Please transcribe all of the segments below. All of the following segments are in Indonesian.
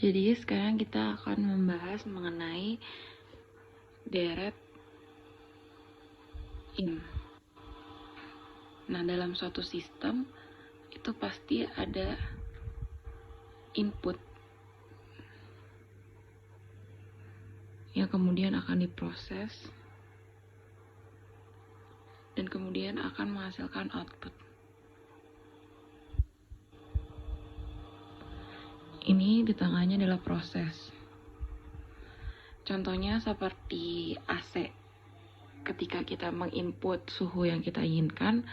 Jadi sekarang kita akan membahas mengenai deret in. Nah, dalam suatu sistem itu pasti ada input yang kemudian akan diproses dan kemudian akan menghasilkan output. Ini di tengahnya adalah proses. Contohnya seperti AC. Ketika kita menginput suhu yang kita inginkan,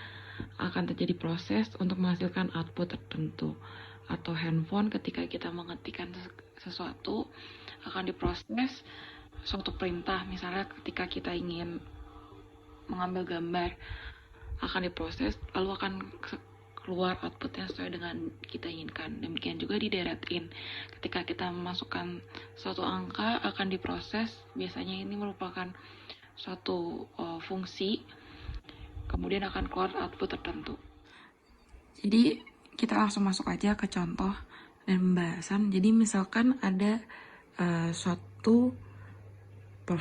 akan terjadi proses untuk menghasilkan output tertentu. Atau handphone, ketika kita mengetikkan sesuatu, akan diproses suatu perintah. Misalnya ketika kita ingin mengambil gambar, akan diproses, lalu akan keluar output yang sesuai dengan kita inginkan. Demikian juga di deret in. Ketika kita memasukkan suatu angka, akan diproses. Biasanya ini merupakan suatu fungsi, kemudian akan keluar output tertentu. Jadi kita langsung masuk aja ke contoh dan pembahasan. Jadi misalkan ada suatu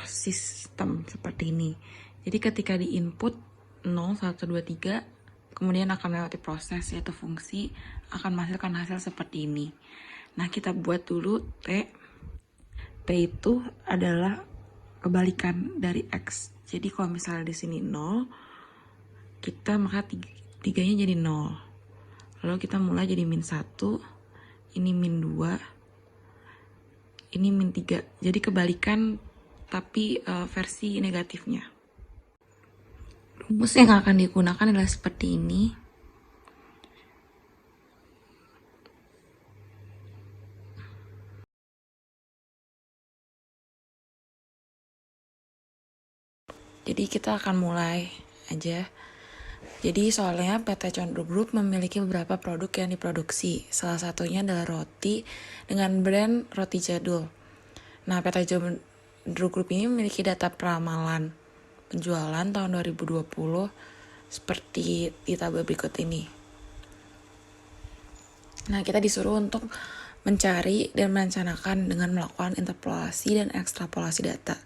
sistem seperti ini. Jadi ketika di input 0, 1, 2, 3, kemudian akan melewati proses, yaitu fungsi, akan menghasilkan hasil seperti ini. Nah, kita buat dulu T. T itu adalah kebalikan dari X. Jadi kalau misalnya di sini 0, kita maka 3-nya jadi 0. Lalu kita mulai jadi min 1, ini min 2, ini min 3. Jadi kebalikan tapi versi negatifnya. Rumus yang akan digunakan adalah seperti ini. Jadi kita akan mulai aja. Jadi soalnya PT Condro Group memiliki beberapa produk yang diproduksi. Salah satunya adalah roti dengan brand roti jadul. Nah, PT Condro Group ini memiliki data peramalan penjualan tahun 2020 seperti di tabel berikut ini. Nah, kita disuruh untuk mencari dan merencanakan dengan melakukan interpolasi dan ekstrapolasi data.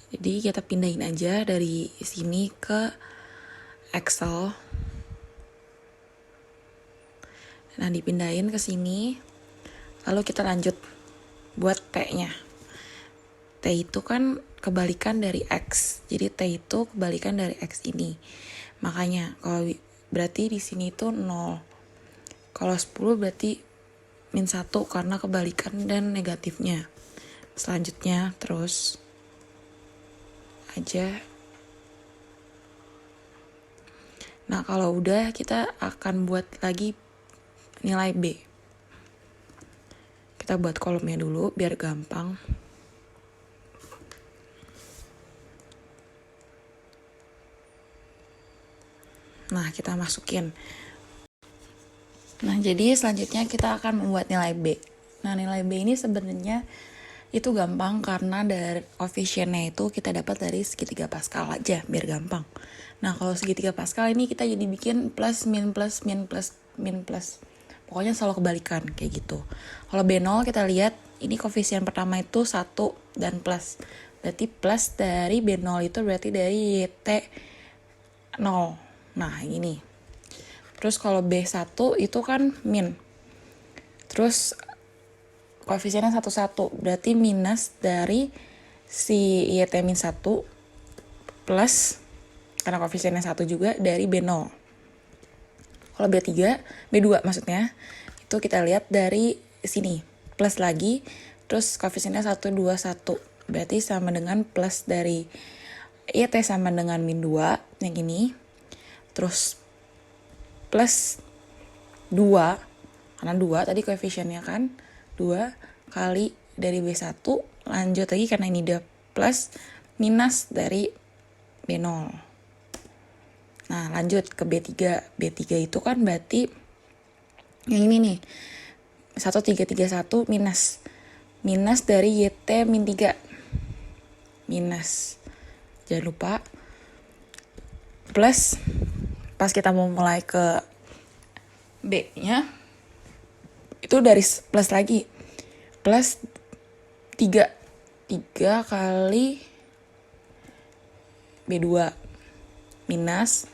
Jadi kita pindahin aja dari sini ke Excel. Nah, dipindahin ke sini. Lalu kita lanjut buat T-nya. T itu kan kebalikan dari X. Jadi T itu kebalikan dari X ini. Makanya kalau berarti di sini itu 0. Kalau 10 berarti min 1 karena kebalikan dan negatifnya. Selanjutnya terus aja. Nah, kalau udah kita akan buat lagi nilai B. Kita buat kolomnya dulu biar gampang. Nah, kita masukin. Nah, jadi selanjutnya kita akan membuat nilai B. Nah, nilai B ini sebenarnya itu gampang karena dari koefisiennya itu kita dapat dari segitiga Pascal aja, biar gampang. Nah, kalau segitiga Pascal ini kita jadi bikin plus, min, plus, min, plus, min, plus. Pokoknya selalu kebalikan, kayak gitu. Kalau B0 kita lihat, ini koefisien pertama itu 1 dan plus. Berarti plus dari B0 itu berarti dari YT 0. Nah, ini. Terus kalau B1 itu kan min. Terus koefisiennya 1, berarti minus dari si YT min 1 plus, karena koefisiennya 1 juga, dari B0. Kalau B2 maksudnya, itu kita lihat dari sini. Plus lagi, terus koefisiennya 1, 2, 1. Berarti sama dengan plus dari YT sama dengan min 2, yang ini. Terus plus 2, karena 2 tadi koefisiennya kan, 2 kali dari B1, lanjut lagi karena ini udah plus, minus dari B0. Nah, lanjut ke B3. B3 itu kan berarti yang ini nih, 1331 minus. Minus dari YT min 3. Minus. Jangan lupa. Plus, pas kita mau mulai ke B-nya, itu dari plus lagi. plus 3 kali B2 minus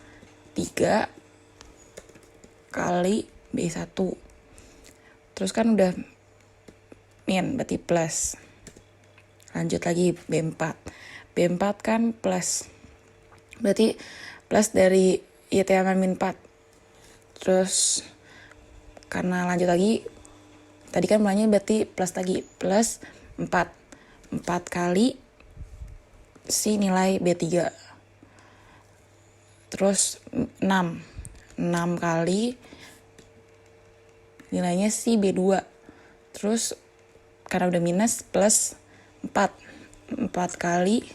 3 kali B1. Terus kan udah berarti plus. Lanjut lagi B4. B4 kan plus. Berarti plus dari YT min 4. Terus karena lanjut lagi, tadi kan mulanya berarti plus lagi, plus 4 kali si nilai B3. Terus 6 kali nilainya si B2. Terus karena udah minus, plus 4 kali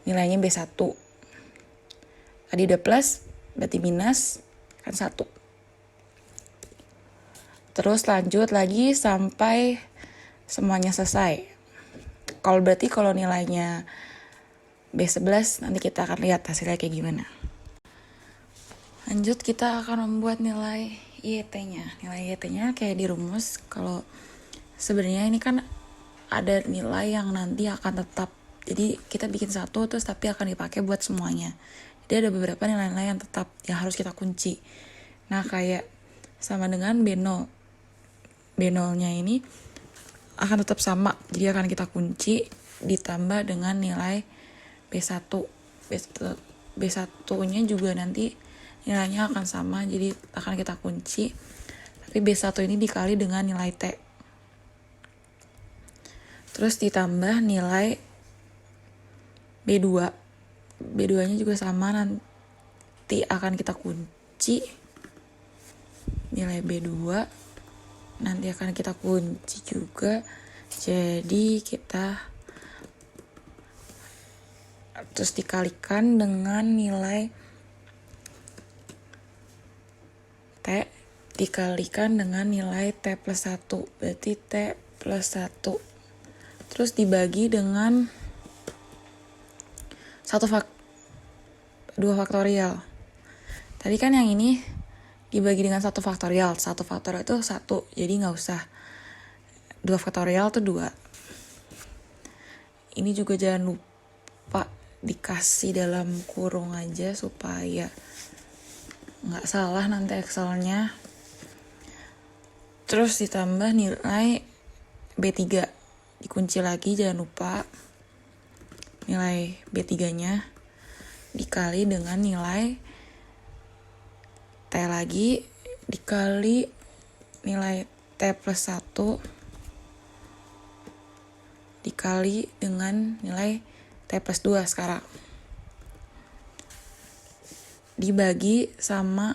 nilainya B1. Tadi udah plus, berarti minus, kan 1. Terus lanjut lagi sampai semuanya selesai. Kalau nilainya B11, nanti kita akan lihat hasilnya kayak gimana. Lanjut, kita akan membuat nilai YT-nya. Nilai YT-nya kayak dirumus. Kalau sebenarnya ini kan ada nilai yang nanti akan tetap. Jadi kita bikin satu terus tapi akan dipakai buat semuanya. Jadi ada beberapa nilai-nilai yang tetap yang harus kita kunci. Nah, kayak sama dengan B0. B0-nya ini akan tetap sama. Jadi akan kita kunci ditambah dengan nilai B1. B1-nya juga nanti nilainya akan sama. Jadi akan kita kunci. Tapi B1 ini dikali dengan nilai T. Terus ditambah nilai B2. B2-nya juga sama, nanti akan kita kunci nilai B2, nanti akan kita kunci juga. Jadi kita terus dikalikan dengan nilai T dikalikan dengan nilai T plus 1, berarti T plus 1. Terus dibagi dengan 2 faktorial. Tadi kan yang ini dibagi dengan 1 faktorial. 1 faktorial itu 1, jadi nggak usah 2 faktorial itu 2. Ini juga jangan lupa dikasih dalam kurung aja supaya nggak salah nanti Excelnya. Terus ditambah nilai B3. Dikunci lagi, jangan lupa. Nilai B3-nya dikali dengan nilai T lagi dikali nilai T plus 1 dikali dengan nilai T plus 2 sekarang. Dibagi sama,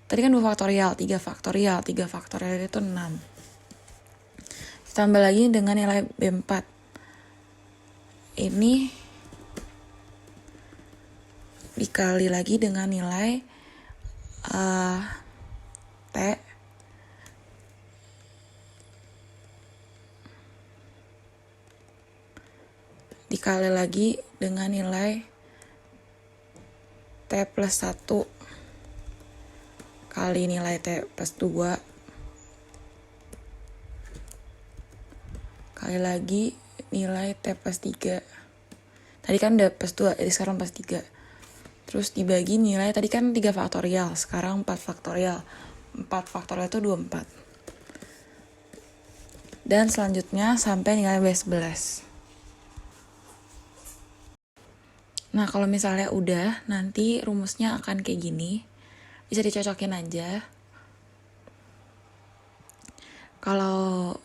tadi kan 2 faktorial, 3 faktorial. 3 faktorial itu 6. Ditambah lagi dengan nilai B4. Ini dikali lagi dengan nilai T dikali lagi dengan nilai T plus 1 kali nilai T plus 2 kali lagi nilai T plus 3. Tadi kan udah plus 2, jadi sekarang plus 3. Terus dibagi nilai, tadi kan 3 faktorial, sekarang 4 faktorial. 4 faktorial itu 24. Dan selanjutnya sampai nilai B11. Nah, kalau misalnya udah, nanti rumusnya akan kayak gini. Bisa dicocokin aja. Kalau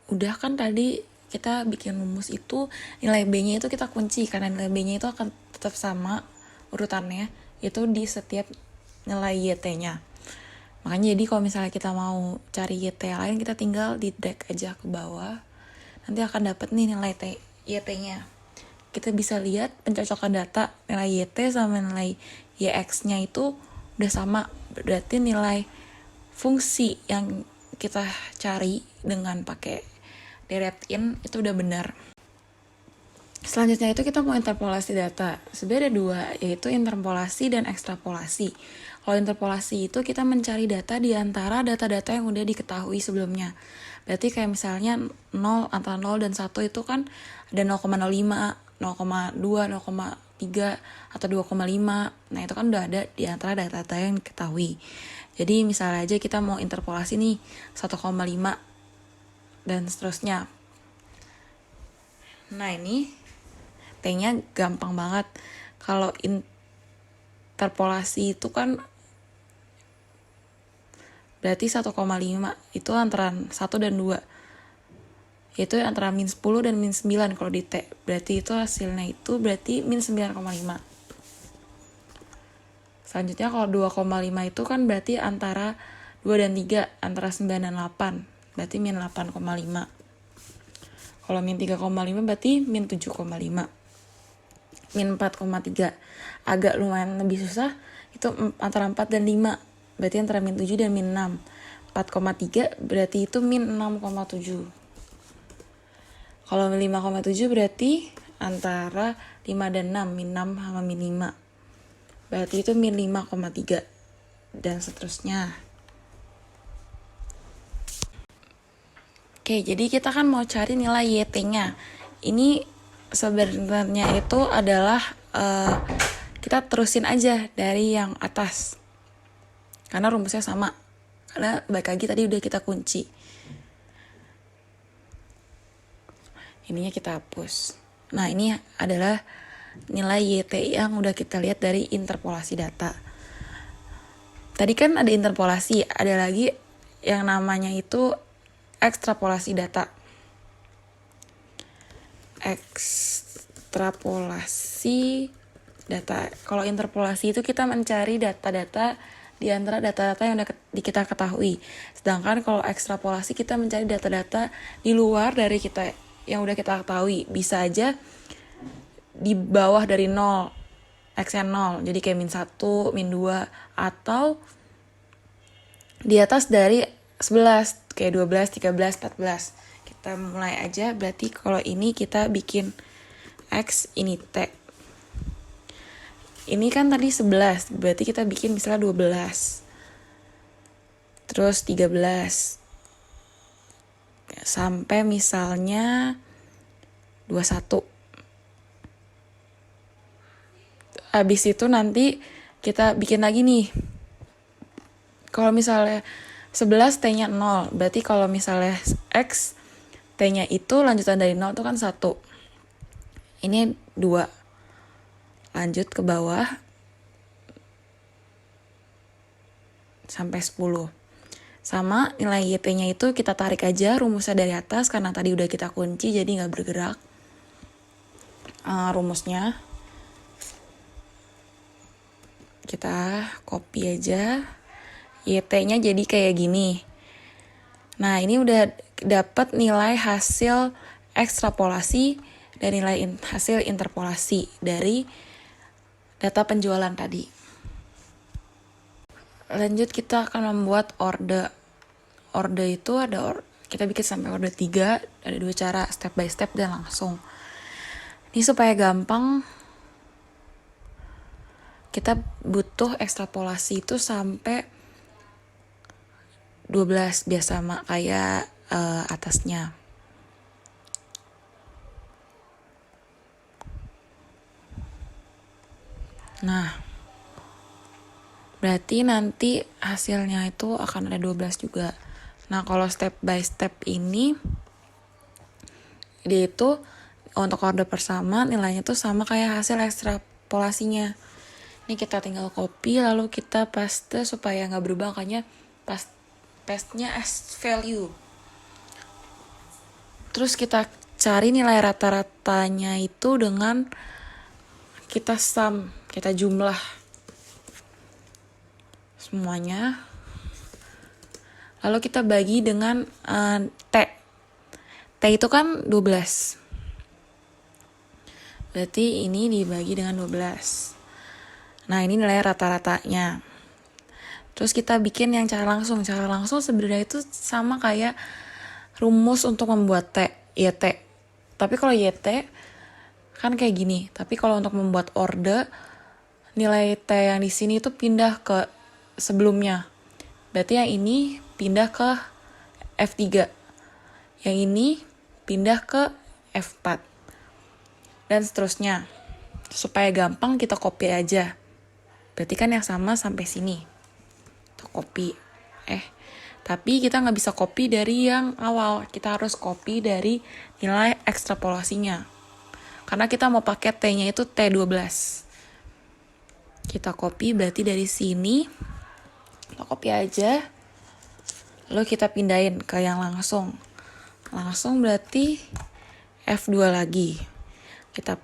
udah kan tadi kita bikin rumus itu, nilai B-nya itu kita kunci, karena nilai B-nya itu akan tetap sama urutannya, itu di setiap nilai YT-nya. Makanya jadi kalau misalnya kita mau cari YT lain, kita tinggal di drag aja ke bawah. Nanti akan dapat nih nilai YT-nya. Kita bisa lihat pencocokan data, nilai YT sama nilai YX-nya itu udah sama. Berarti nilai fungsi yang kita cari dengan pakai direct in itu udah benar. Selanjutnya itu kita mau interpolasi data. Sebenarnya ada 2, yaitu interpolasi dan ekstrapolasi. Kalau interpolasi itu kita mencari data di antara data-data yang udah diketahui sebelumnya. Berarti kayak misalnya 0, antara 0 dan 1 itu kan ada 0,05, 0,2, 0,3, atau 2,5. Nah itu kan udah ada di antara data-data yang diketahui. Jadi misalnya aja kita mau interpolasi nih 1,5 dan seterusnya. Nah ini T-nya gampang banget. Kalau interpolasi itu kan berarti 1,5 itu antara 1 dan 2. Itu antara min 10 dan min 9 kalau di T. Berarti itu hasilnya itu berarti min 9,5. Selanjutnya kalau 2,5 itu kan berarti antara 2 dan 3, antara 9 dan 8. Berarti min 8,5. Kalau min 3,5 berarti min 7,5. Min 4,3. Agak lumayan lebih susah, itu antara 4 dan 5. Berarti antara min 7 dan min 6. 4,3 berarti itu min 6,7. Kalau 5,7 berarti antara 5 dan 6, min 6 sama min 5. Berarti itu min 5,3 dan seterusnya. Oke, jadi kita kan mau cari nilai YT-nya. Ini sebenarnya itu adalah kita terusin aja dari yang atas. Karena rumusnya sama. Karena balik lagi tadi udah kita kunci. Ininya kita hapus. Nah, ini adalah nilai YT yang udah kita lihat dari interpolasi data. Tadi kan ada interpolasi, ada lagi yang namanya itu ekstrapolasi data. Ekstrapolasi data. Kalau interpolasi itu kita mencari data-data di antara data-data yang udah kita ketahui. Sedangkan kalau ekstrapolasi kita mencari data-data di luar dari kita yang udah kita ketahui. Bisa aja di bawah dari 0, x-nya 0. Jadi kayak min 1, min 2. Atau di atas dari 11, kayak 12, 13, 14. Kita mulai aja, berarti kalau ini kita bikin X, ini T. Ini kan tadi 11, berarti kita bikin misalnya 12. Terus 13. Sampai misalnya 21. Habis itu nanti kita bikin lagi nih. Kalau misalnya 11 T-nya 0, berarti kalau misalnya X, T-nya itu lanjutan dari 0 itu kan 1. Ini 2. Lanjut ke bawah sampai 10. Sama nilai YT-nya itu kita tarik aja rumusnya dari atas, karena tadi udah kita kunci jadi gak bergerak. Rumusnya kita copy aja. YT-nya jadi kayak gini. Nah, ini udah dapat nilai hasil ekstrapolasi dan nilai hasil interpolasi dari data penjualan tadi. Lanjut kita akan membuat order. Order itu kita bikin sampai order 3, ada 2 cara, step by step dan langsung. Ini supaya gampang, kita butuh ekstrapolasi itu sampai 12 biar sama kayak atasnya. Nah, berarti nanti hasilnya itu akan ada 12 juga. Nah, kalau step by step ini, dia itu untuk order pertama nilainya tuh sama kayak hasil ekstrapolasinya. Ini kita tinggal copy lalu kita paste supaya nggak berubah, makanya paste-nya as value. Terus kita cari nilai rata-ratanya itu dengan kita sum, kita jumlah semuanya. Lalu kita bagi dengan T. T itu kan 12. Berarti ini dibagi dengan 12. Nah, ini nilai rata-ratanya. Terus kita bikin yang cara langsung. Cara langsung sebenarnya itu sama kayak rumus untuk membuat T, YT. Tapi kalau YT kan kayak gini. Tapi kalau untuk membuat order, nilai T yang di sini itu pindah ke sebelumnya. Berarti yang ini pindah ke F3. Yang ini pindah ke F4. Dan seterusnya. Supaya gampang kita copy aja. Berarti kan yang sama sampai sini. Kita copy. Tapi kita nggak bisa copy dari yang awal. Kita harus copy dari nilai ekstrapolasinya. Karena kita mau pakai T-nya itu T12. Kita copy berarti dari sini. Kita copy aja. Lalu kita pindahin ke yang langsung. Langsung berarti F2 lagi. Kita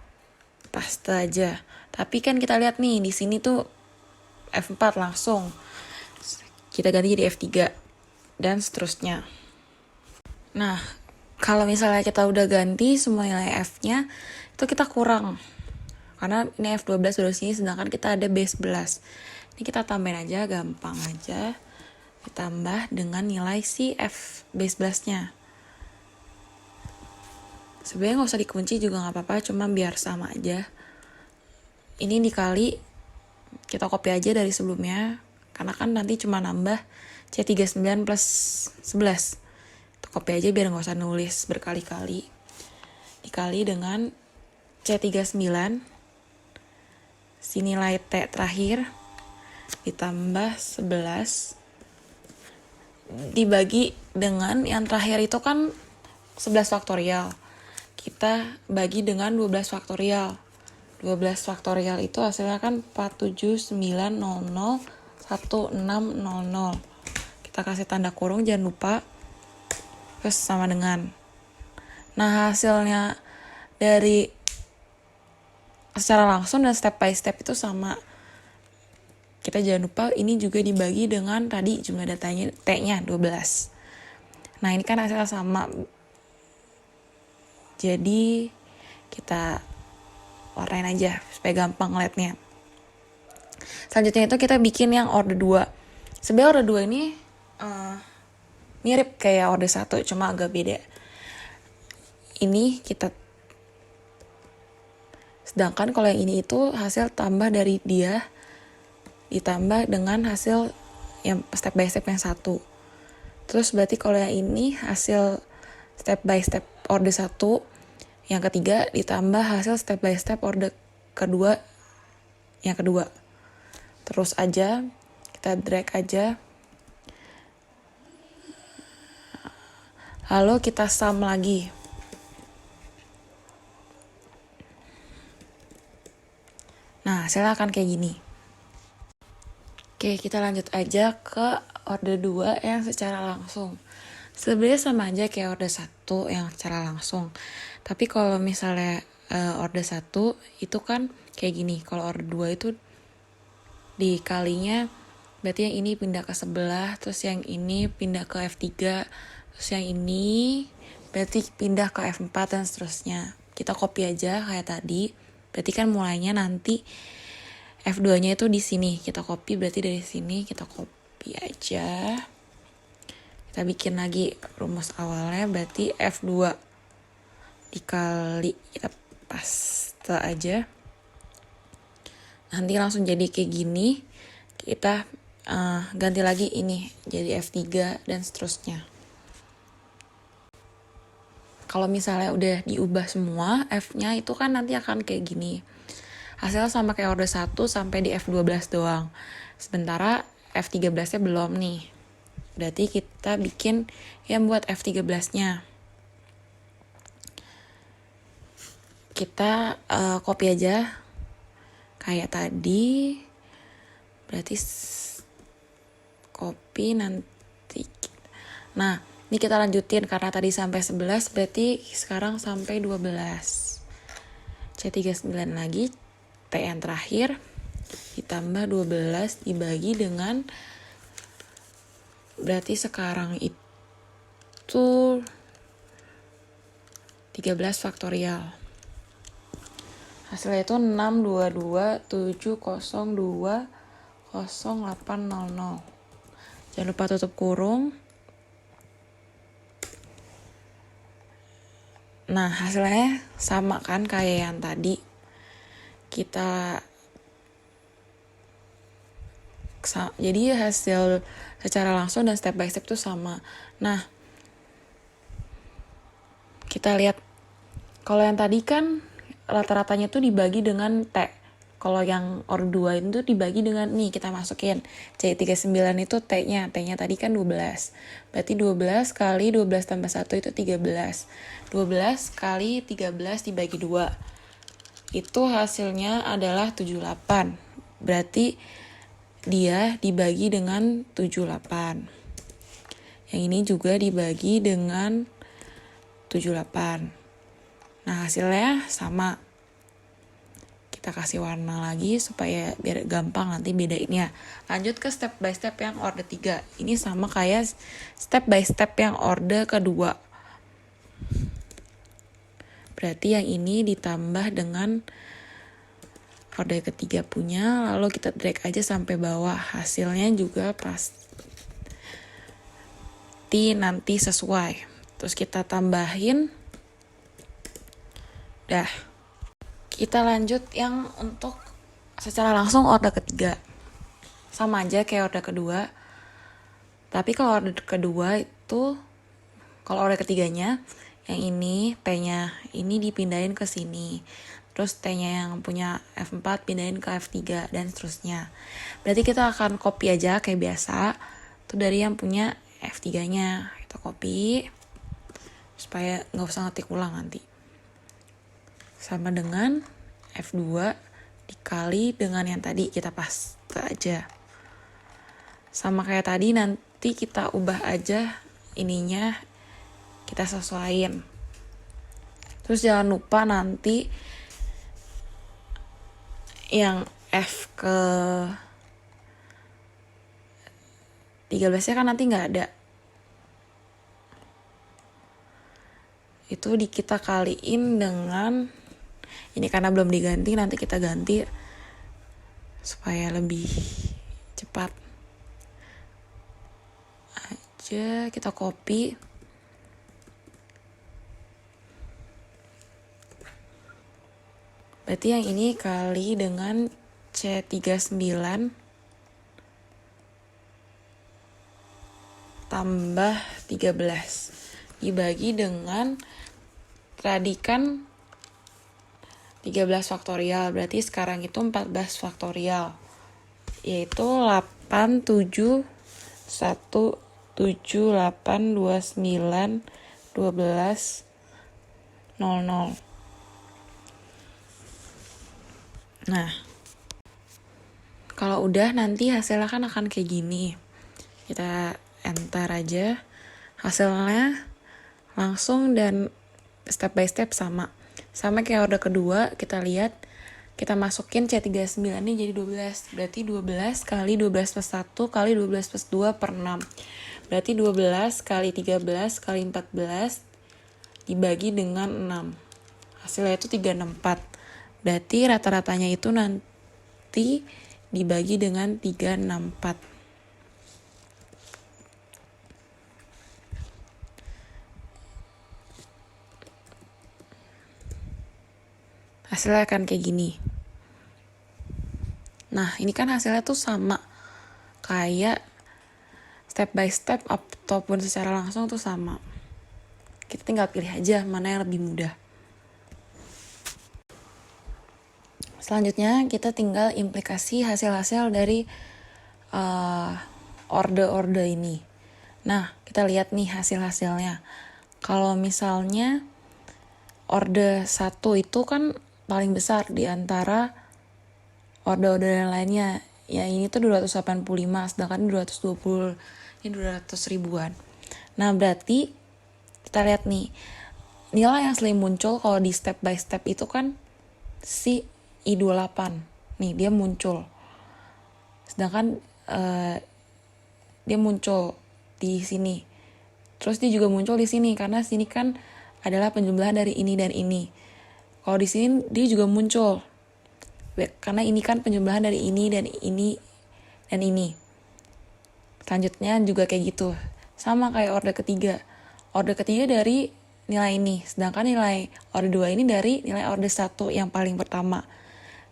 paste aja. Tapi kan kita lihat nih, di sini tuh F4 langsung. Kita ganti jadi F3. Dan seterusnya. Nah, kalau misalnya kita udah ganti semua nilai F-nya, itu kita kurang. Karena ini F12 udah sini, sedangkan kita ada B11. Ini kita tambahin aja, gampang aja. Ditambah dengan nilai si F B11-nya. Sebenarnya nggak usah dikunci juga nggak apa-apa, cuma biar sama aja. Ini dikali, kita copy aja dari sebelumnya. Karena kan nanti cuma nambah C39 plus 11. Kita copy aja biar nggak usah nulis berkali-kali. Dikali dengan C39. Si nilai T terakhir. Ditambah 11. Dibagi dengan yang terakhir itu kan 11 faktorial. Kita bagi dengan 12 faktorial. 12 faktorial itu hasilnya kan 479001600. Kita kasih tanda kurung, jangan lupa. Terus sama dengan. Nah, hasilnya dari secara langsung dan step by step itu sama. Kita jangan lupa ini juga dibagi dengan tadi jumlah datanya T-nya 12. Nah, ini kan hasilnya sama. Jadi kita warnain aja supaya gampang ngeliatnya. Selanjutnya itu kita bikin yang order 2. Sebenarnya order 2 ini mirip kayak order 1, cuma agak beda. Ini kita, sedangkan kalau yang ini itu hasil tambah dari dia ditambah dengan hasil yang step by step yang 1. Terus berarti kalau yang ini hasil step by step order 1, yang ketiga ditambah hasil step by step order kedua, yang kedua. Terus aja, kita drag aja. Lalu kita sum lagi. Nah, hasilnya akan kayak gini. Oke, kita lanjut aja ke order 2 yang secara langsung. Sebenarnya sama aja kayak order 1 yang secara langsung. Tapi kalau misalnya order 1 itu kan kayak gini. Kalau order 2 itu dikalinya berarti yang ini pindah ke sebelah, terus yang ini pindah ke F3, terus yang ini berarti pindah ke F4 dan seterusnya. Kita copy aja kayak tadi. Berarti kan mulainya nanti F2-nya itu di sini. Kita copy berarti dari sini kita copy aja. Kita bikin lagi rumus awalnya, berarti F2 dikali, kita paste aja. Nanti langsung jadi kayak gini. Kita ganti lagi ini jadi F3 dan seterusnya. Kalau misalnya udah diubah semua, F-nya itu kan nanti akan kayak gini. Hasilnya sama kayak order 1 sampai di F12 doang. Sementara F13-nya belum nih. Berarti kita bikin yang buat F13-nya. Kita copy aja kayak tadi. Berarti copy nanti. Nah, ini kita lanjutin karena tadi sampai 11, berarti sekarang sampai 12. C39 lagi, T yang terakhir, ditambah 12 dibagi dengan, berarti sekarang itu 13 faktorial. Hasilnya itu 62270200800. Jangan lupa tutup kurung. Nah, hasilnya sama kan kayak yang tadi. Kita Jadi hasil secara langsung dan step by step tuh sama. Nah, kita lihat kalau yang tadi kan rata-ratanya tuh dibagi dengan T. Kalau yang order 2 itu dibagi dengan nih kita masukin C39 itu T-nya tadi kan 12. Berarti 12 kali 12 tambah 1 itu 13. 12 kali 13 dibagi 2. Itu hasilnya adalah 78. Berarti dia dibagi dengan 78. Yang ini juga dibagi dengan 78. Nah, hasilnya sama. Kita kasih warna lagi supaya biar gampang nanti bedainnya. Lanjut ke step by step yang order 3. Ini sama kayak step by step yang order kedua. Berarti yang ini ditambah dengan order ketiga punya, lalu kita drag aja sampai bawah. Hasilnya juga pasti nanti sesuai. Terus kita tambahin. Dah. Kita lanjut yang untuk secara langsung order ketiga. Sama aja kayak order kedua. Tapi kalau order kedua itu, kalau order ketiganya, yang ini T-nya ini dipindahin ke sini. Terus T-nya yang punya F4 pindahin ke F3 dan seterusnya. Berarti kita akan copy aja kayak biasa. Itu dari yang punya F3-nya. Kita copy supaya nggak usah ngetik ulang nanti. Sama dengan F2 dikali dengan yang tadi kita paste aja. Sama kayak tadi nanti kita ubah aja ininya, kita sesuaiin. Terus jangan lupa nanti yang F ke 13-nya kan nanti nggak ada. Itu kita kaliin dengan ini karena belum diganti, nanti kita ganti supaya lebih cepat. Aja kita copy. Berarti yang ini kali dengan C39 tambah 13 dibagi dengan tadi kan 13 faktorial, berarti sekarang itu 14 faktorial, yaitu 8, 7, 1, 7, 8, 2, 9, 12, 00. Nah, kalau udah nanti hasilnya kan akan kayak gini. Kita enter aja. Hasilnya langsung dan step by step sama. Sama kayak order kedua, kita lihat, kita masukin C39 ini jadi 12. Berarti 12 kali 12 plus 1 kali 12 plus 2 per 6. Berarti 12 kali 13 kali 14 dibagi dengan 6. Hasilnya itu 364. Berarti rata-ratanya itu nanti dibagi dengan 364. Hasilnya akan kayak gini. Nah, ini kan hasilnya tuh sama kayak step by step ataupun secara langsung tuh sama. Kita tinggal pilih aja mana yang lebih mudah. Selanjutnya kita tinggal implikasi hasil-hasil dari order-order ini. Nah, kita lihat nih hasil-hasilnya. Kalau misalnya order 1 itu kan paling besar di antara order-order yang lainnya. Ya ini tuh 285, sedangkan 220, ini 200 ribuan. Nah berarti kita lihat nih, nilai yang sering muncul kalau di step by step itu kan si I28. Nih dia muncul. Sedangkan dia muncul di sini. Terus dia juga muncul di sini karena sini kan adalah penjumlahan dari ini dan ini. Kalau di sini dia juga muncul. Karena ini kan penjumlahan dari ini dan ini dan ini. Selanjutnya juga kayak gitu. Sama kayak order ketiga. Order ketiga dari nilai ini. Sedangkan nilai order 2 ini dari nilai order 1 yang paling pertama.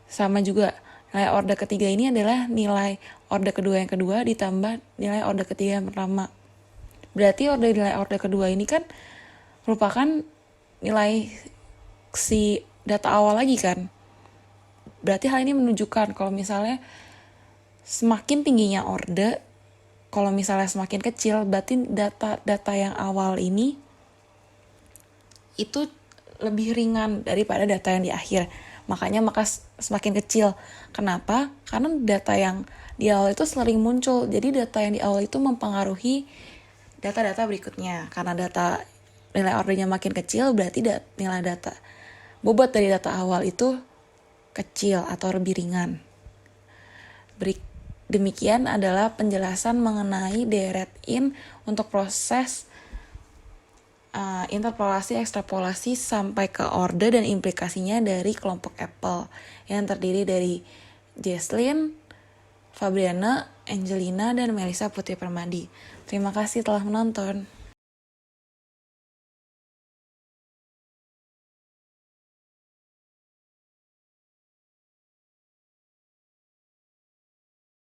Sama juga Nilai order ketiga ini adalah nilai order kedua yang kedua ditambah nilai order ketiga yang pertama. Berarti nilai order kedua ini kan merupakan nilai si data awal lagi kan. Berarti hal ini menunjukkan kalau misalnya semakin tingginya order, kalau misalnya semakin kecil, berarti data yang awal ini itu lebih ringan daripada data yang di akhir. Maka semakin kecil. Kenapa? Karena data yang di awal itu sering muncul. Jadi data yang di awal itu mempengaruhi data-data berikutnya. Karena nilai ordernya makin kecil, berarti nilai data bobot dari data awal itu kecil atau lebih ringan. Demikian adalah penjelasan mengenai DRET-IN untuk proses interpolasi, ekstrapolasi sampai ke order dan implikasinya dari kelompok Apple yang terdiri dari Jesslyn, Fabriana, Angelina, dan Melissa Putri Permadi. Terima kasih telah menonton.